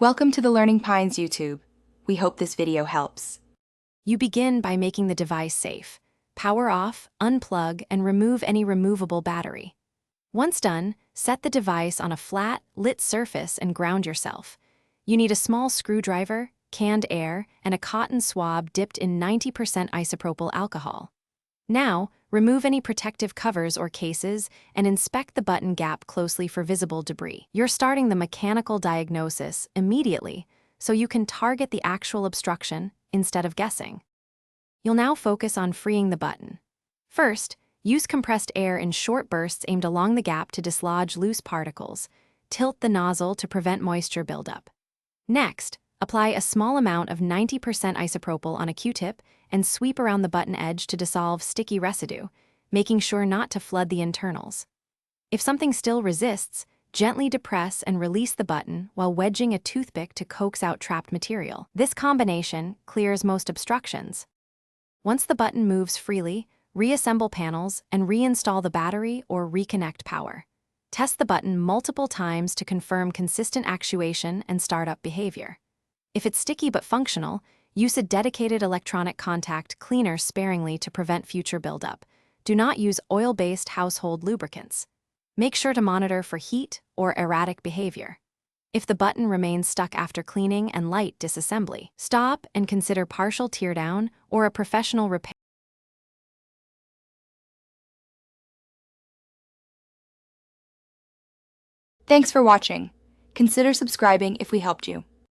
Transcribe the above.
Welcome to the Learning Pines YouTube. We hope this video helps. You begin by making the device safe. Power off, unplug, and remove any removable battery. Once done, set the device on a flat, lit surface and ground yourself. You need a small screwdriver, canned air, and a cotton swab dipped in 90% isopropyl alcohol. Now, remove any protective covers or cases and inspect the button gap closely for visible debris. You're starting the mechanical diagnosis immediately, so you can target the actual obstruction instead of guessing. You'll now focus on freeing the button. First, use compressed air in short bursts aimed along the gap to dislodge loose particles. Tilt the nozzle to prevent moisture buildup. Next, apply a small amount of 90% isopropyl on a Q-tip and sweep around the button edge to dissolve sticky residue, making sure not to flood the internals. If something still resists, gently depress and release the button while wedging a toothpick to coax out trapped material. This combination clears most obstructions. Once the button moves freely, reassemble panels and reinstall the battery or reconnect power. Test the button multiple times to confirm consistent actuation and startup behavior. If it's sticky but functional, use a dedicated electronic contact cleaner sparingly to prevent future buildup. Do not use oil-based household lubricants. Make sure to monitor for heat or erratic behavior. If the button remains stuck after cleaning and light disassembly, stop and consider partial teardown or a professional repair. Thanks for watching. Consider subscribing if we helped you.